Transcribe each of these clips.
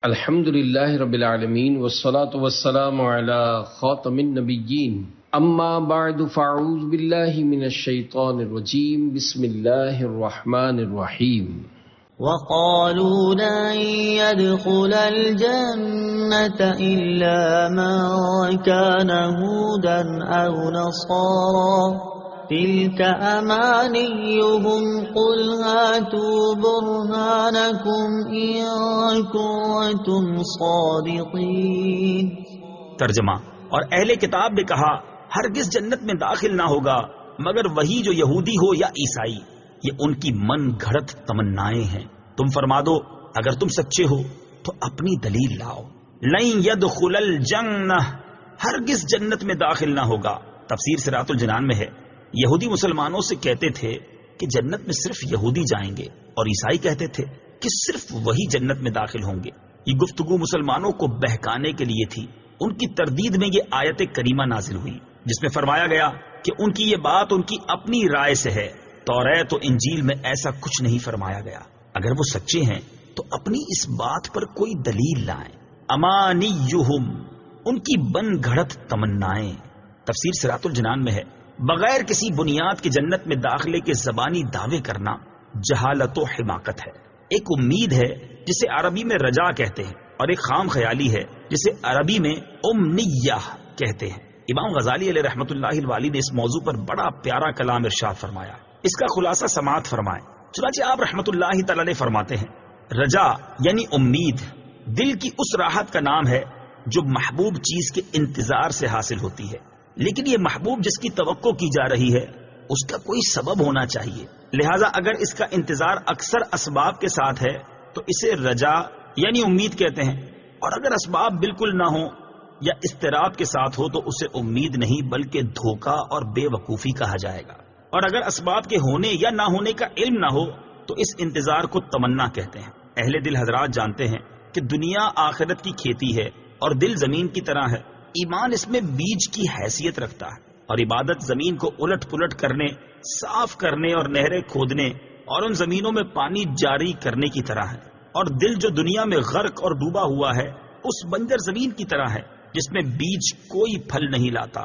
الحمد للہ رب العالمین والصلاة والسلام علی خاتم النبیین اما بعد فاعوذ باللہ من الشیطان الرجیم بسم اللہ الرحمن الرحیم وقالوا لن يدخل الجنة إلا من كان هودا أو نصارا تلك أمانيهم قل هاتوا برهانكم إن كنتم صادقين۔ ترجمہ: اور اہل کتاب نے کہا ہرگز جنت میں داخل نہ ہوگا مگر وہی جو یہودی ہو یا عیسائی، یہ ان کی من گھڑت تمنائیں ہیں۔ تم فرما دو اگر تم سچے ہو تو اپنی دلیل لاؤ۔ لن يدخل الجنہ، ہرگز جنت میں داخل نہ ہوگا۔ تفسیر صراط الجنان میں ہے، یہودی مسلمانوں سے کہتے تھے کہ جنت میں صرف یہودی جائیں گے، اور عیسائی کہتے تھے کہ صرف وہی جنت میں داخل ہوں گے۔ یہ گفتگو مسلمانوں کو بہکانے کے لیے تھی۔ ان کی تردید میں یہ آیت کریمہ نازل ہوئی جس میں فرمایا گیا کہ ان کی یہ بات ان کی اپنی رائے سے ہے، توریت و انجیل میں ایسا کچھ نہیں فرمایا گیا۔ اگر وہ سچے ہیں تو اپنی اس بات پر کوئی دلیل لائیں۔ امانیہم، ان کی بن گھڑت تمنائیں۔ تفسیر صراط الجنان میں ہے، بغیر کسی بنیاد کے جنت میں داخلے کے زبانی دعوے کرنا جہالت و حماقت ہے۔ ایک امید ہے جسے عربی میں رجا کہتے ہیں، اور ایک خام خیالی ہے جسے عربی میں امنیہ کہتے ہیں۔ امام غزالی علیہ رحمۃ اللہ الوالی نے اس موضوع پر بڑا پیارا کلام ارشاد فرمایا، اس کا خلاصہ سماعت فرمائیں۔ چنانچہ آپ رحمۃ اللہ تعالی علیہ فرماتے ہیں، رجا یعنی امید دل کی اس راحت کا نام ہے جو محبوب چیز کے انتظار سے حاصل ہوتی ہے، لیکن یہ محبوب جس کی توقع کی جا رہی ہے اس کا کوئی سبب ہونا چاہیے، لہذا اگر اس کا انتظار اکثر اسباب کے ساتھ ہے تو اسے رجا یعنی امید کہتے ہیں، اور اگر اسباب بالکل نہ ہوں یا اضطراب کے ساتھ ہو تو اسے امید نہیں بلکہ دھوکہ اور بے وقوفی کہا جائے گا، اور اگر اسباب کے ہونے یا نہ ہونے کا علم نہ ہو تو اس انتظار کو تمنا کہتے ہیں۔ اہل دل حضرات جانتے ہیں کہ دنیا آخرت کی کھیتی ہے اور دل زمین کی طرح ہے۔ ایمان اس میں بیج کی حیثیت رکھتا ہے، اور عبادت زمین کو الٹ پلٹ کرنے، صاف کرنے اور نہریں کھودنے اور ان زمینوں میں پانی جاری کرنے کی طرح ہے، اور دل جو دنیا میں غرق اور ڈوبا ہوا ہے اس بنجر زمین کی طرح ہے جس میں بیج کوئی پھل نہیں لاتا،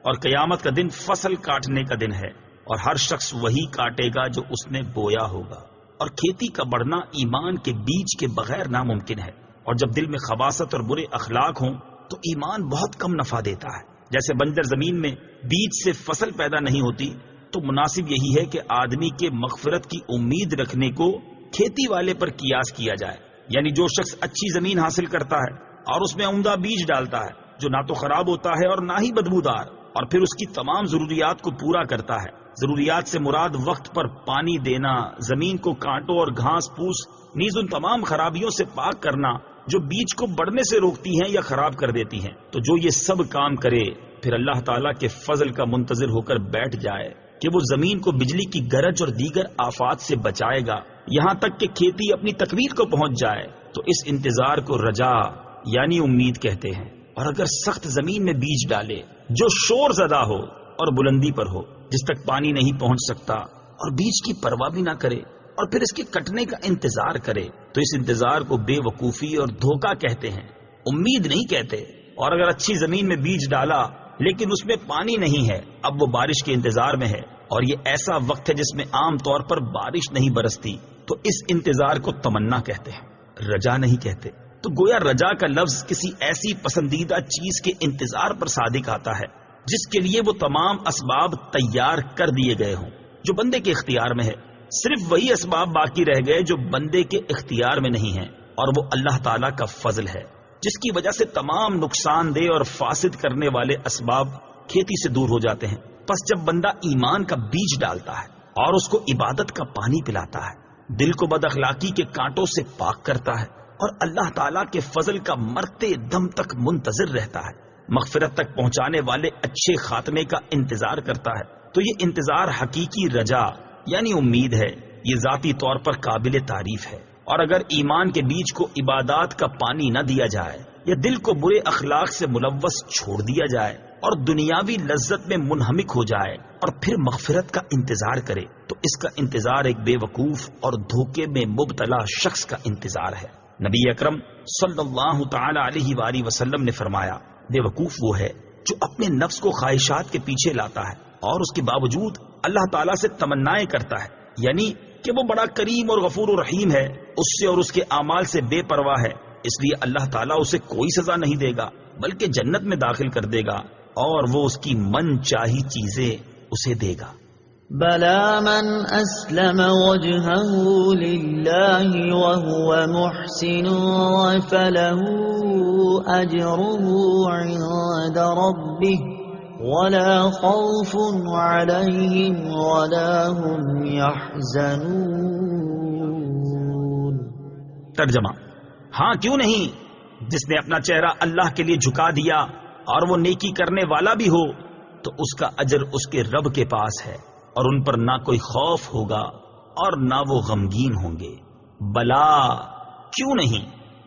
اور قیامت کا دن فصل کاٹنے کا دن ہے، اور ہر شخص وہی کاٹے گا جو اس نے بویا ہوگا، اور کھیتی کا بڑھنا ایمان کے بیج کے بغیر ناممکن ہے۔ اور جب دل میں خباثت اور برے اخلاق ہوں تو ایمان بہت کم نفع دیتا ہے۔ جیسے بنجر زمین میں بیج سے فصل پیدا نہیں ہوتی، تو مناسب یہی ہے کہ آدمی کے مغفرت کی امید رکھنے کو کھیتی والے پر قیاس کیا جائے، یعنی جو شخص اچھی زمین حاصل کرتا ہے اور اس میں عمدہ بیج ڈالتا ہے جو نہ تو خراب ہوتا ہے اور نہ ہی بدبودار، اور پھر اس کی تمام ضروریات کو پورا کرتا ہے۔ ضروریات سے مراد وقت پر پانی دینا، زمین کو کانٹوں اور گھاس پھوس نیز ان تمام خرابیوں سے پاک کرنا جو بیج کو بڑھنے سے روکتی ہیں یا خراب کر دیتی ہیں۔ تو جو یہ سب کام کرے پھر اللہ تعالیٰ کے فضل کا منتظر ہو کر بیٹھ جائے کہ وہ زمین کو بجلی کی گرج اور دیگر آفات سے بچائے گا یہاں تک کہ کھیتی اپنی تکمیل کو پہنچ جائے، تو اس انتظار کو رجا یعنی امید کہتے ہیں۔ اور اگر سخت زمین میں بیج ڈالے جو شور زدہ ہو اور بلندی پر ہو، جس تک پانی نہیں پہنچ سکتا، اور بیج کی پرواہ بھی نہ کرے اور پھر اس کے کٹنے کا انتظار کرے، تو اس انتظار کو بے وقوفی اور دھوکہ کہتے ہیں، امید نہیں کہتے۔ اور اگر اچھی زمین میں بیج ڈالا لیکن اس میں پانی نہیں ہے، اب وہ بارش کے انتظار میں ہے، اور یہ ایسا وقت ہے جس میں عام طور پر بارش نہیں برستی، تو اس انتظار کو تمنا کہتے ہیں، رجا نہیں کہتے۔ تو گویا رجا کا لفظ کسی ایسی پسندیدہ چیز کے انتظار پر صادق آتا ہے جس کے لیے وہ تمام اسباب تیار کر دیے گئے ہوں جو بندے کے اختیار میں ہے۔ صرف وہی اسباب باقی رہ گئے جو بندے کے اختیار میں نہیں ہیں، اور وہ اللہ تعالیٰ کا فضل ہے جس کی وجہ سے تمام نقصان دہ اور فاسد کرنے والے اسباب کھیتی سے دور ہو جاتے ہیں۔ پس جب بندہ ایمان کا بیج ڈالتا ہے اور اس کو عبادت کا پانی پلاتا ہے، دل کو بد اخلاقی کے کانٹوں سے پاک کرتا ہے، اور اللہ تعالیٰ کے فضل کا مرتے دم تک منتظر رہتا ہے، مغفرت تک پہنچانے والے اچھے خاتمے کا انتظار کرتا ہے، تو یہ انتظار حقیقی رجا یعنی امید ہے، یہ ذاتی طور پر قابل تعریف ہے۔ اور اگر ایمان کے بیج کو عبادات کا پانی نہ دیا جائے یا دل کو برے اخلاق سے ملوث چھوڑ دیا جائے اور دنیاوی لذت میں منہمک ہو جائے اور پھر مغفرت کا انتظار کرے، تو اس کا انتظار ایک بے وقوف اور دھوکے میں مبتلا شخص کا انتظار ہے۔ نبی اکرم صلی اللہ تعالی علیہ وآلہ وسلم نے فرمایا بے وقوف وہ ہے جو اپنے نفس کو خواہشات کے پیچھے لاتا ہے اور اس کے باوجود اللہ تعالیٰ سے تمنائیں کرتا ہے، یعنی کہ وہ بڑا کریم اور غفور و رحیم ہے، اس سے اور اس کے اعمال سے بے پرواہ ہے، اس لیے اللہ تعالیٰ اسے کوئی سزا نہیں دے گا بلکہ جنت میں داخل کر دے گا اور وہ اس کی من چاہی چیزیں اسے دے گا۔ بلى من أسلم وجهه لله وهو محسن فله أجره عند ربه ولا خوف عليهم ولا هم يحزنون۔ ترجمہ، ہاں کیوں نہیں، جس نے اپنا چہرہ اللہ کے لیے جھکا دیا اور وہ نیکی کرنے والا بھی ہو تو اس کا اجر اس کے رب کے پاس ہے اور ان پر نہ کوئی خوف ہوگا اور نہ وہ غمگین ہوں گے۔ بلا کیوں نہیں،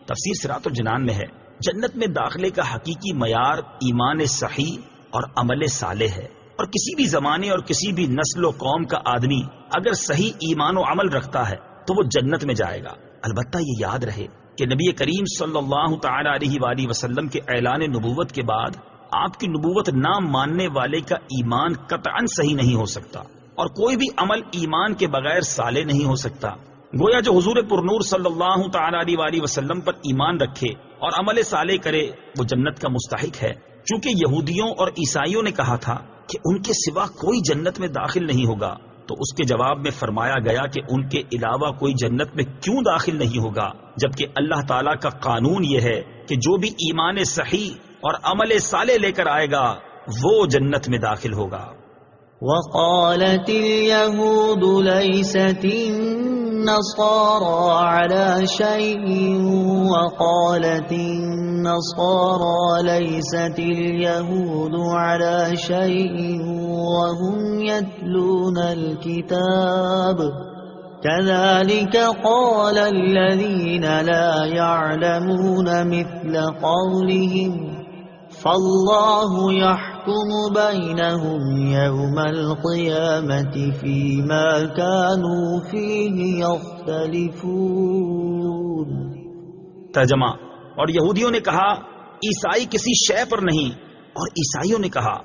تفسیر صراط الجنان میں ہے جنت میں داخلے کا حقیقی معیار ایمان صحیح اور عمل صالح ہے، اور کسی بھی زمانے اور کسی بھی نسل و قوم کا آدمی اگر صحیح ایمان و عمل رکھتا ہے تو وہ جنت میں جائے گا۔ البتہ یہ یاد رہے کہ نبی کریم صلی اللہ تعالی علیہ وآلہ وسلم کے اعلان نبوت کے بعد آپ کی نبوت نہ ماننے والے کا ایمان قطعاً صحیح نہیں ہو سکتا، اور کوئی بھی عمل ایمان کے بغیر صالح نہیں ہو سکتا۔ گویا جو حضور پرنور صلی اللہ تعالی علیہ وآلہ وسلم پر ایمان رکھے اور عمل صالح کرے وہ جنت کا مستحق ہے، چونکہ یہودیوں اور عیسائیوں نے کہا تھا کہ ان کے سوا کوئی جنت میں داخل نہیں ہوگا، تو اس کے جواب میں فرمایا گیا کہ ان کے علاوہ کوئی جنت میں کیوں داخل نہیں ہوگا، جبکہ اللہ تعالیٰ کا قانون یہ ہے کہ جو بھی ایمان صحیح اور عمل صالح لے کر آئے گا وہ جنت میں داخل ہوگا۔ وقالت اليهود ليست النصارى على شيء وقالت النصارى ليست اليهود على شيء وهم يتلون الكتاب كذلك قال الذين لا يعلمون مثل قولهم فالله يحكم بينهم يوم القيامة فيما كانوا فيه يختلفون۔ ترجمہ، اور یہودیوں نے کہا عیسائی کسی شے پر نہیں، اور عیسائیوں نے کہا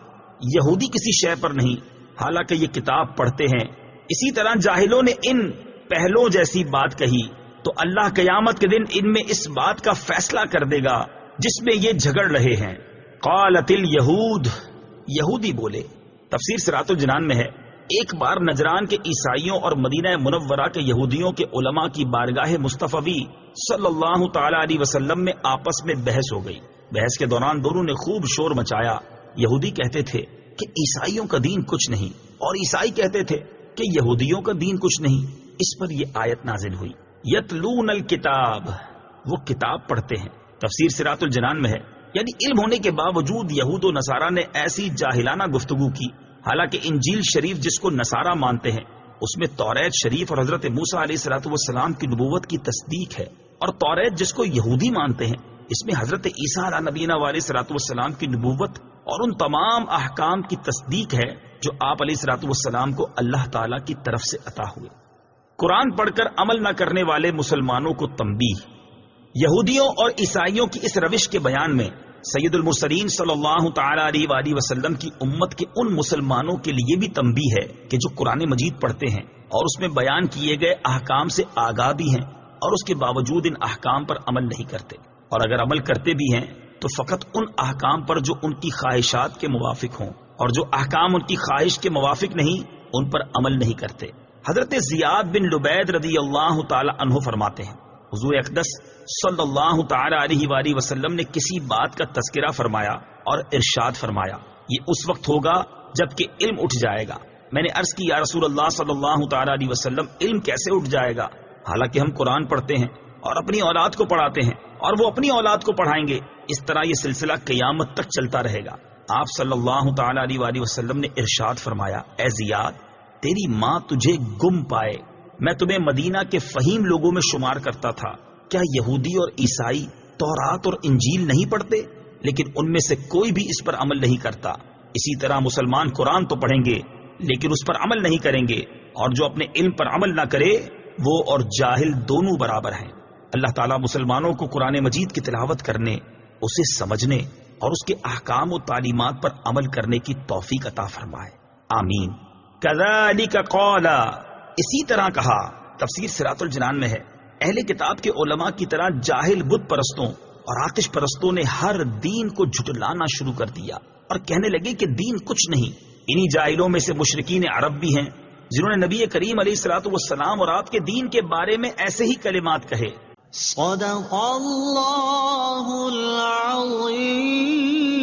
یہودی کسی شے پر نہیں، حالانکہ یہ کتاب پڑھتے ہیں۔ اسی طرح جاہلوں نے ان پہلوں جیسی بات کہی تو اللہ قیامت کے دن ان میں اس بات کا فیصلہ کر دے گا جس میں یہ جھگڑ رہے ہیں۔ قالت الیہود، یہودی بولے۔ تفسیر صراط الجنان میں ہے ایک بار نجران کے عیسائیوں اور مدینہ منورہ کے یہودیوں کے علماء کی بارگاہ مصطفی صلی اللہ تعالی علیہ وسلم میں آپس میں بحث ہو گئی۔ بحث کے دوران دونوں نے خوب شور مچایا۔ یہودی کہتے تھے کہ عیسائیوں کا دین کچھ نہیں، اور عیسائی کہتے تھے کہ یہودیوں کا دین کچھ نہیں۔ اس پر یہ آیت نازل ہوئی، یتلون الکتاب، وہ کتاب پڑھتے ہیں۔ تفسیر صراط الجنان میں ہے یعنی علم ہونے کے باوجود یہود و نصارہ نے ایسی جاہلانہ گفتگو کی، حالانکہ انجیل شریف جس کو نصارہ مانتے ہیں اس میں توریت شریف اور حضرت موسیٰ علیہ الصلوۃ والسلام کی نبوت کی تصدیق ہے، اور توریت جس کو یہودی مانتے ہیں اس میں حضرت عیسیٰ علیہ نبینا علیہ الصلوۃ والسلام کی نبوت اور ان تمام احکام کی تصدیق ہے جو آپ علیہ الصلوۃ والسلام کو اللہ تعالیٰ کی طرف سے عطا ہوئے۔ قرآن پڑھ کر عمل نہ کرنے والے مسلمانوں کو تنبیہ۔ یہودیوں اور عیسائیوں کی اس روش کے بیان میں سید المرسلین صلی اللہ تعالی علیہ وآلہ وسلم کی امت کے ان مسلمانوں کے لیے بھی تنبیہ ہے کہ جو قرآن مجید پڑھتے ہیں اور اس میں بیان کیے گئے احکام سے آگاہ بھی ہیں اور اس کے باوجود ان احکام پر عمل نہیں کرتے، اور اگر عمل کرتے بھی ہیں تو فقط ان احکام پر جو ان کی خواہشات کے موافق ہوں، اور جو احکام ان کی خواہش کے موافق نہیں ان پر عمل نہیں کرتے۔ حضرت زیاد بن لبید رضی اللہ تعالی عنہ فرماتے ہیں حضور اقدس صلی اللہ تعالی علیہ وآلہ وسلم نے کسی بات کا تذکرہ فرمایا اور ارشاد فرمایا یہ اس وقت ہوگا جب کہ علم اٹھ جائے گا۔ میں نے عرض کی یا رسول اللہ صلی اللہ تعالی علیہ وسلم علم کیسے اٹھ جائے گا؟ حالانکہ ہم قرآن پڑھتے ہیں اور اپنی اولاد کو پڑھاتے ہیں اور وہ اپنی اولاد کو پڑھائیں گے، اس طرح یہ سلسلہ قیامت تک چلتا رہے گا۔ آپ صلی اللہ تعالی علیہ وآلہ وسلم نے ارشاد فرمایا اے زیاد تیری ماں تجھے گم پائے، میں تمہیں مدینہ کے فہیم لوگوں میں شمار کرتا تھا، کیا یہودی اور عیسائی تورات اور انجیل نہیں پڑھتے لیکن ان میں سے کوئی بھی اس پر عمل نہیں کرتا؟ اسی طرح مسلمان قرآن تو پڑھیں گے لیکن اس پر عمل نہیں کریں گے، اور جو اپنے علم پر عمل نہ کرے وہ اور جاہل دونوں برابر ہیں۔ اللہ تعالیٰ مسلمانوں کو قرآن مجید کی تلاوت کرنے، اسے سمجھنے اور اس کے احکام و تعلیمات پر عمل کرنے کی توفیق عطا فرمائے، آمین۔ کذالک قال، اسی طرح کہا، تفسیر صراط الجنان میں ہے، اہل کتاب کے علماء کی طرح جاہل بت پرستوں اور آتش پرستوں نے ہر دین کو جھٹلانا شروع کر دیا اور کہنے لگے کہ دین کچھ نہیں۔ انہی جاہلوں میں سے مشرکین عرب بھی ہیں جنہوں نے نبی کریم علیہ الصلوۃ والسلام اور آپ کے دین کے بارے میں ایسے ہی کلمات کہے۔ صدق اللہ العظیم۔